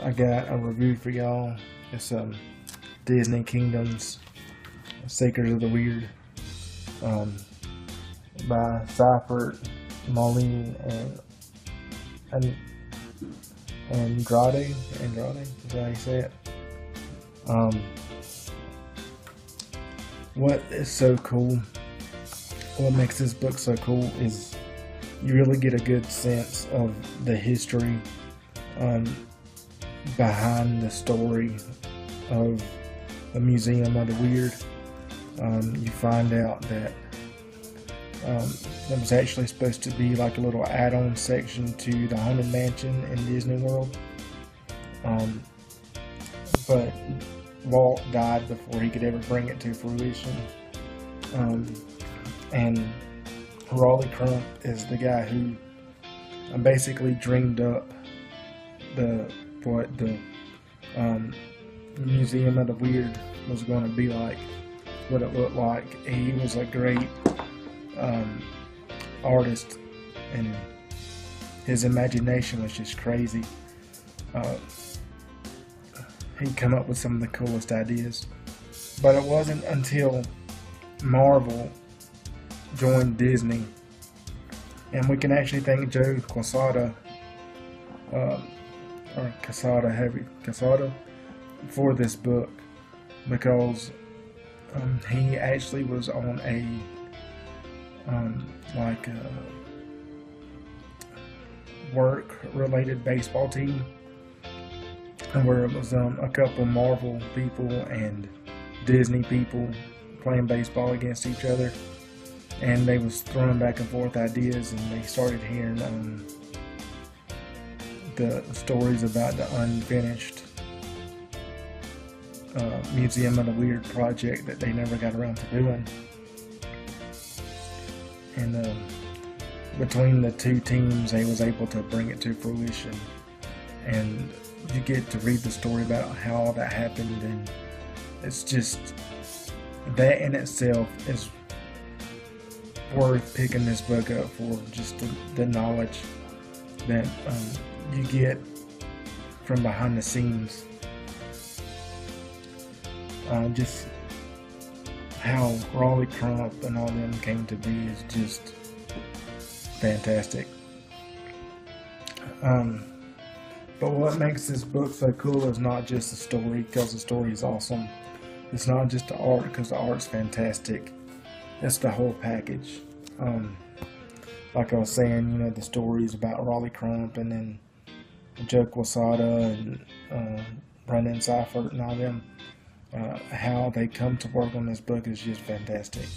I got a review for y'all. It's Disney Kingdoms, Seekers of the Weird, by Seifert, Moline, and Andrade. Is that how you say it? What is so cool? What makes this book so cool is you really get a good sense of the history behind the story of the Museum of the Weird. You find out that it was actually supposed to be like a little add-on section to the Haunted Mansion in Disney World, but Walt died before he could ever bring it to fruition. And Raleigh Crump is the guy who basically dreamed up what the Museum of the Weird was going to be like, what it looked like. He was a great artist, and his imagination was just crazy. He'd come up with some of the coolest ideas. But it wasn't until Marvel joined Disney, and we can actually thank Joe Quesada, Quesada for this book, because he actually was on a work-related baseball team, where it was a couple Marvel people and Disney people playing baseball against each other, and they was throwing back and forth ideas, and they started hearing the stories about the unfinished Museum of the Weird project that they never got around to doing. And between the two teams, they was able to bring it to fruition, and you get to read the story about how all that happened, and it's just, that in itself is worth picking this book up for, just the knowledge that you get from behind the scenes. Just how Raleigh Crump and all them came to be is just fantastic. But what makes this book so cool is not just the story, because the story is awesome. It's not just the art, because the art's fantastic. It's the whole package. Like I was saying, you know, the stories about Raleigh Crump, and then Joe Quesada and Brendan Seifert and all them. How they come to work on this book is just fantastic.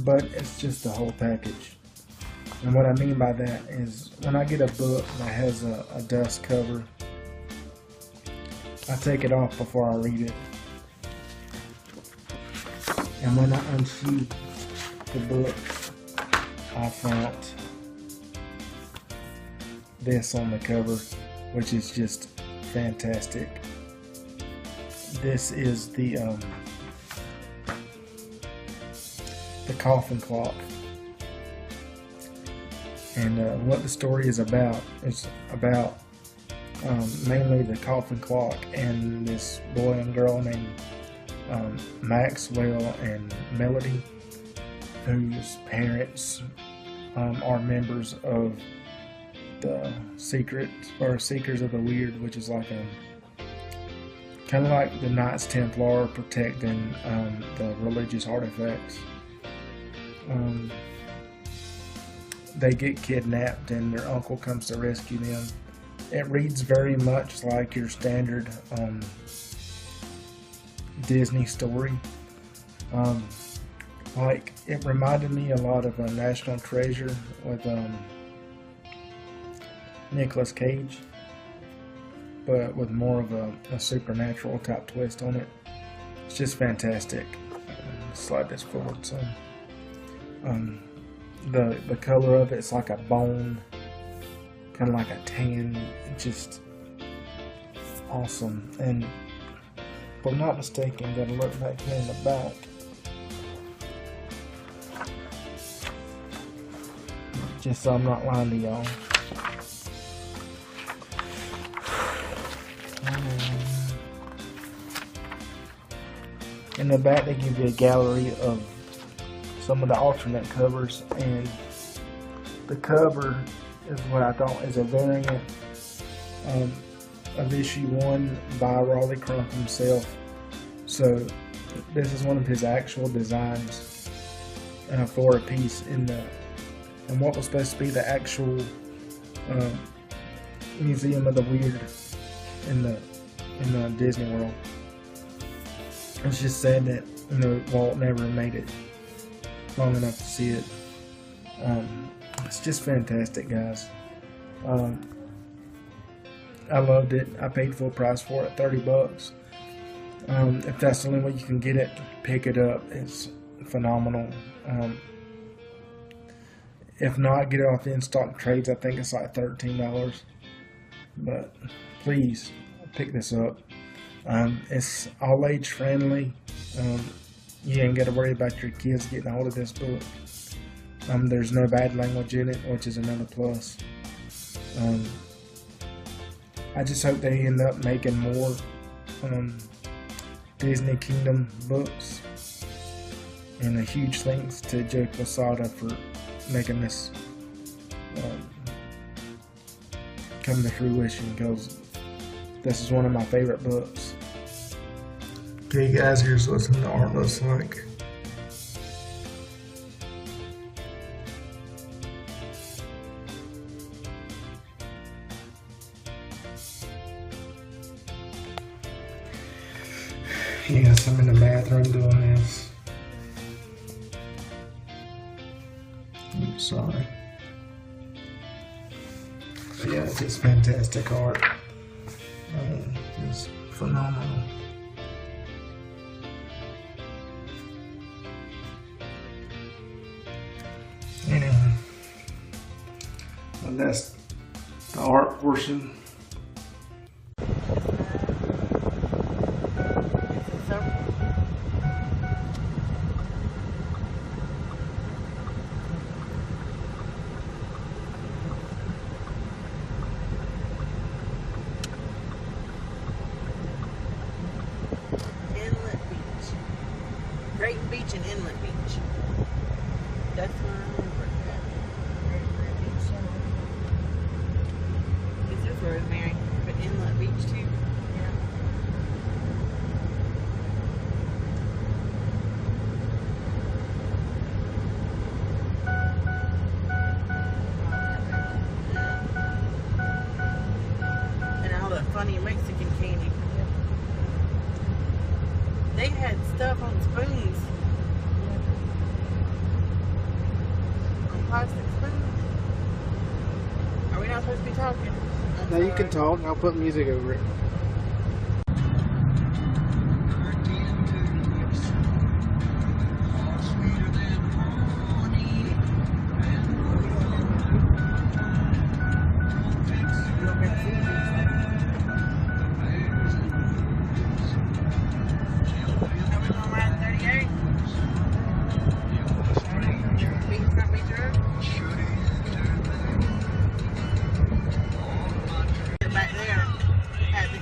But it's just the whole package. And what I mean by that is, when I get a book that has a dust cover, I take it off before I read it. And when I unsheath the book, I found this on the cover, which is just fantastic. This is the coffin clock, and what the story is about mainly the coffin clock and this boy and girl named Maxwell and Melody, whose parents are members of the Seekers of the Weird, which is like kind of like the Knights Templar protecting the religious artifacts. They get kidnapped, and their uncle comes to rescue them. It reads very much like your standard Disney story. Like, it reminded me a lot of National Treasure with Nicolas Cage, but with more of a supernatural type twist on it. It's just fantastic. Slide this forward some. The color of it's like a bone, kind of like a tan, just awesome. And if I'm not mistaken, gotta look back here in the back. Just so I'm not lying to y'all. In the back, they give you a gallery of some of the alternate covers, and the cover is what I thought is a variant of issue 1 by Raleigh Crump himself. So this is one of his actual designs for a piece in what was supposed to be the actual Museum of the Weird in the Disney World. It's just sad that Walt never made it long enough to see it. It's just fantastic, guys. I loved it. I paid full price for it, $30. If that's the only way you can get it, pick it up. It's phenomenal. If not, get it off the in-stock trades. I think it's like $13. But please pick this up. It's all age friendly. You ain't got to worry about your kids getting a hold of this book. There's no bad language in it, which is another plus. I just hope they end up making more Disney Kingdom books. And a huge thanks to Joe Quesada for making this come to fruition, because this is one of my favorite books. Okay guys, here's what some of the art looks like. Yes, I'm in the bathroom doing this. Oops, sorry. But yeah, it's just fantastic art. It's phenomenal. Anyway, and that's the art portion. Great Beach and Inlet Beach. That's where I remember it. This is Rosemary, but Inlet Beach too. Yeah. And all the funny Mexican candy. They had stuff on spoons. On plastic spoons. Are we not supposed to be talking? No, you can talk. I'll put music over it. Back there had the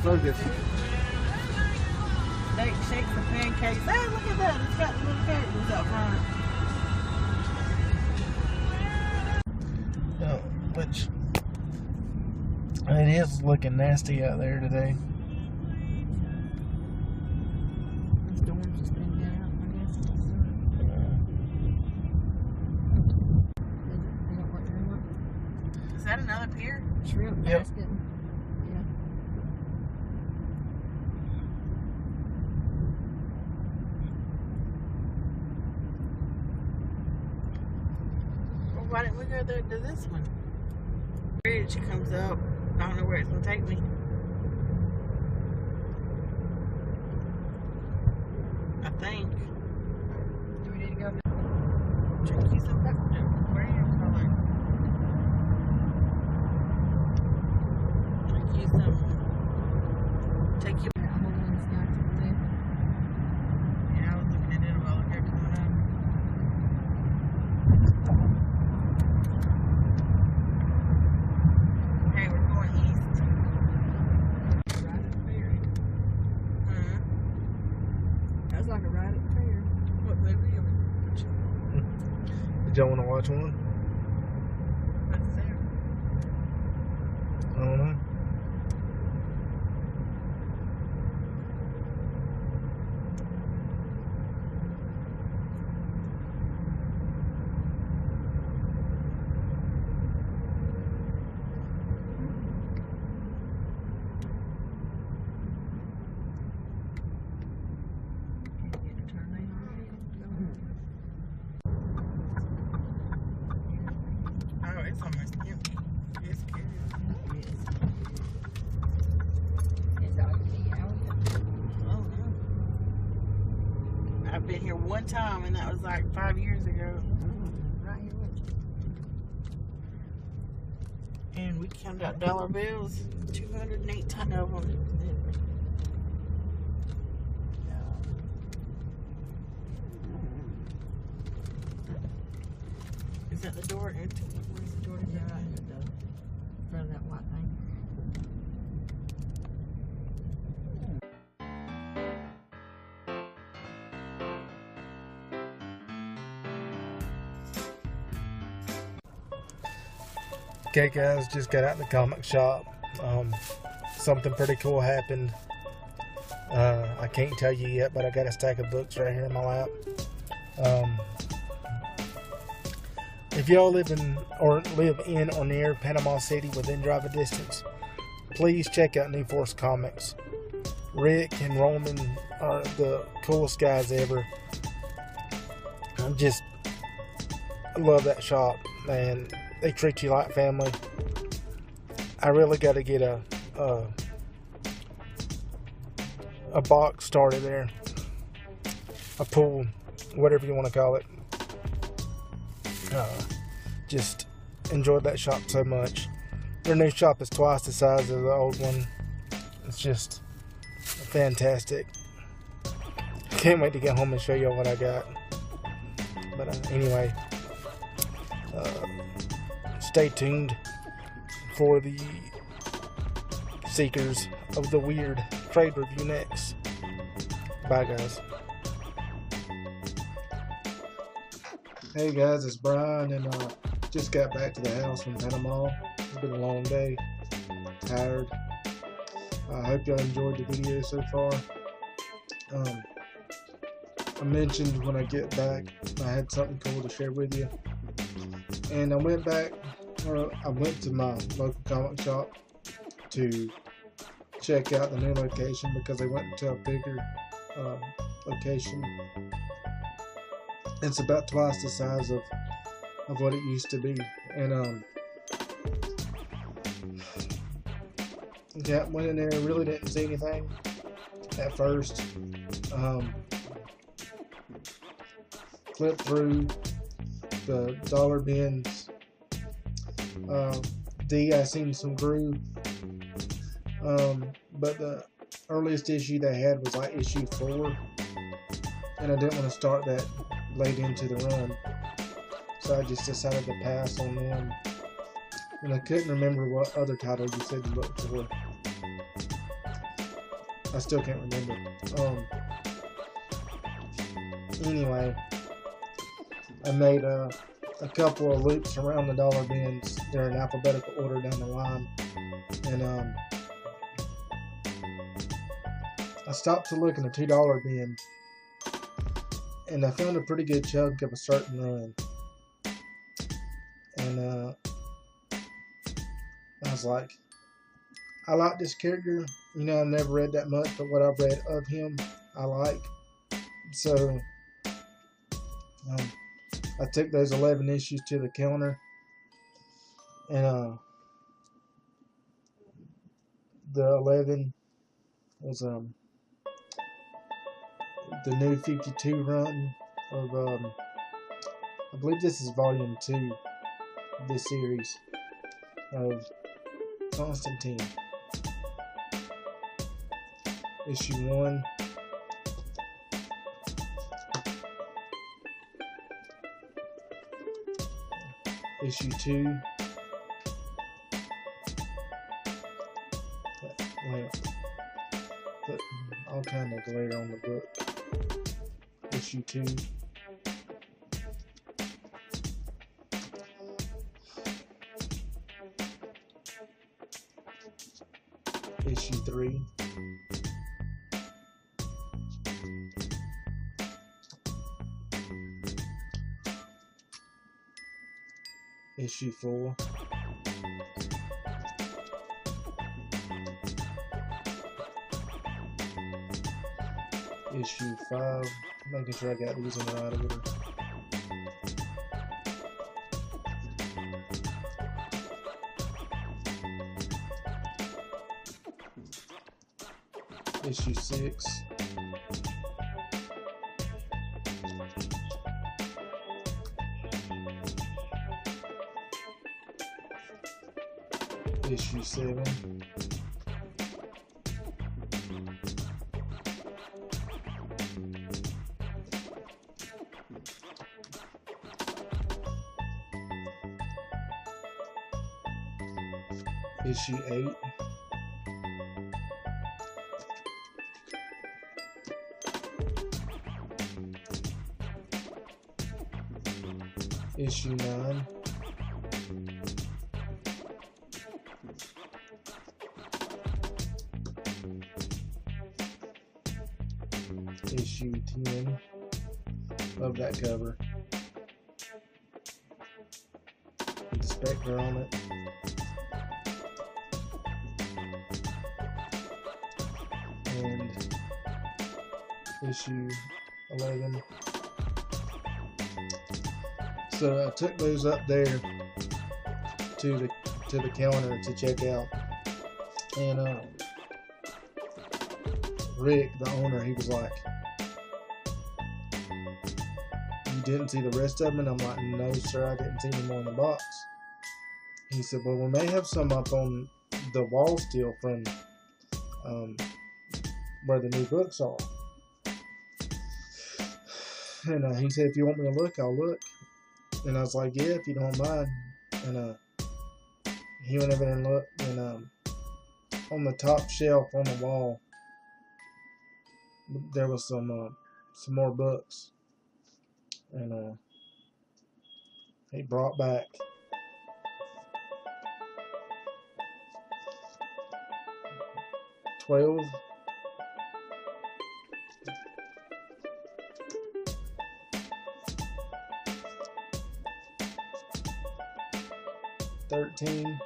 focus. Nate shakes the pancakes. Hey, look at that. It's got little characters up front. Which it is looking nasty out there today. The storm's just been down, I guess. Is that another pier? Shrimp Yep. basket. Yeah. Well, why didn't we go there to this one? Bridge comes up. I don't know where it's gonna take me. I think. Do we need to go? Drink you some pepper. Where are you color? Drink you some. Take you. I'm on one snack today. Yeah, I was looking at it while I kept coming up. Hey, we're going east. Right at the ferry. Hmm. That's like a ride at the fair. What movie are we watching? Did y'all want to watch one? What's there? I don't know. Oh, it's almost empty. It's good. It's out of the alley. Oh no. I've been here one time and that was like 5 years ago. Right here with you. And we counted out dollar bills, 208 ton of them. Is that the door? Where's the door to Yeah, go? right at the front of that white thing. Okay guys, just got out the comic shop. Something pretty cool happened. I can't tell you yet, but I got a stack of books right here in my lap. If y'all live in or near Panama City within driving distance, please check out New Force Comics. Rick and Roman are the coolest guys ever. I love that shop, man. They treat you like family. I really got to get a box started there, a pool, whatever you want to call it. Just enjoyed that shop so much. Their new shop is twice the size of the old one. It's just fantastic. Can't wait to get home and show y'all what I got. But anyway, stay tuned for the seekers of the weird trade review next. Bye guys. Hey guys, it's Brian, and just got back to the house from Panama. It's been a long day. Tired. I hope y'all enjoyed the video so far. I mentioned when I get back I had something cool to share with you, and I went to my local comic shop to check out the new location because they went to a bigger location. It's about twice the size of what it used to be, and yeah, went in there, really didn't see anything at first. Flipped through the dollar bins. I seen some Groove, but the earliest issue they had was like issue 4, and I didn't want to start that late into the run, so I just decided to pass on them. And I couldn't remember what other title you said you looked for. I still can't remember. Anyway, I made a couple of loops around the dollar bins. They're in alphabetical order down the line, and I stopped to look in the $2 bin, and I found a pretty good chunk of a certain run, and I was like, I like this character. You know, I've never read that much, but what I've read of him, I like. So I took those 11 issues to the counter, and the 11 was the new 52 run of I believe this is volume 2 of this series of Constantine. Issue 1. Issue 2. That lamp put all kind of glare on the book. Issue 2. Issue 3. Issue 4. Issue 5. Making sure I got these in the right order. Issue 6. Issue 7. Issue 8. Issue 9. Issue 10. Love that cover. With the Spectre on it. And issue 11. So I took those up there to the counter to check out, and Rick, the owner, he was like, "You didn't see the rest of them?" And I'm like, "No, sir, I didn't see any more in the box." He said, "Well, we may have some up on the wall still from where the new books are." And he said, "If you want me to look, I'll look." And I was like, "Yeah, if you don't mind." And he went over there and looked, and on the top shelf on the wall, there was some more books, and he brought back 12. 13.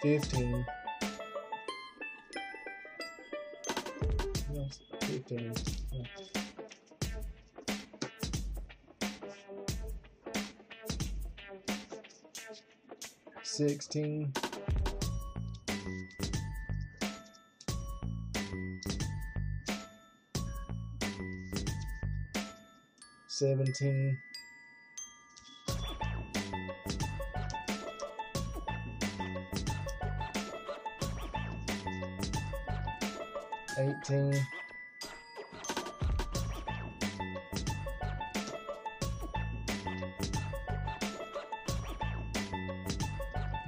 15. Yes, 15. Yeah. 16. 17. 18.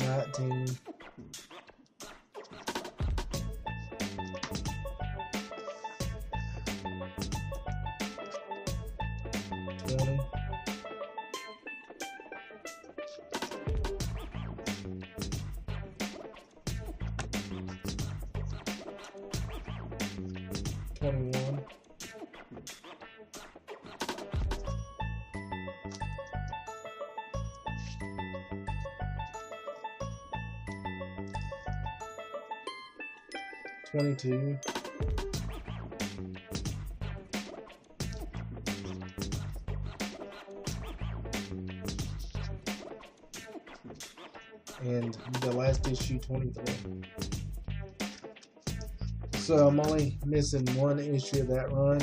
19. 20. 21. 22. 'And the last issue, 23. So I'm only missing one issue of that run.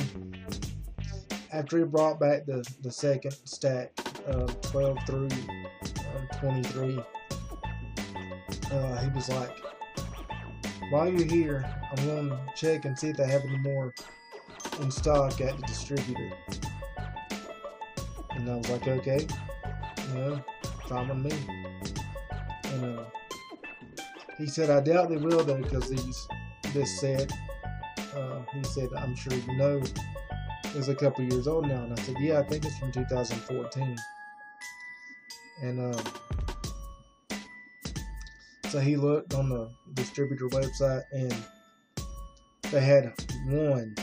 After he brought back the second stack of 12 through 23, he was like, while you're here, I'm going to check and see if they have any more in stock at the distributor. And I was like, okay, fine with me. And he said, I doubt they will though, because this set, he said, I'm sure you know, is a couple years old now. And I said, yeah, I think it's from 2014. And so he looked on the distributor website, and they had one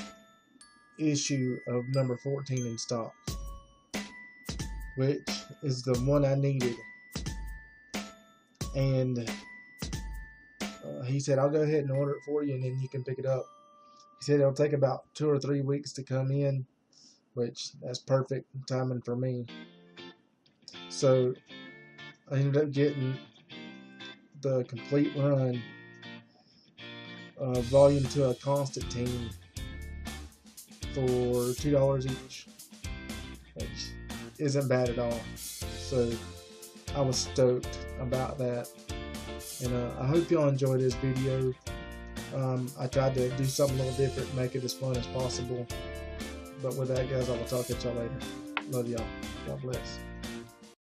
issue of number 14 in stock, which is the one I needed. And he said, I'll go ahead and order it for you, and then you can pick it up. He said it'll take about 2 or 3 weeks to come in, which that's perfect timing for me. So I ended up getting the complete run, volume to a Constantine, for $2 each, which isn't bad at all. So I was stoked about that. And I hope y'all enjoyed this video. I tried to do something a little different, make it as fun as possible. But with that, guys, I will talk to y'all later. Love y'all. God bless.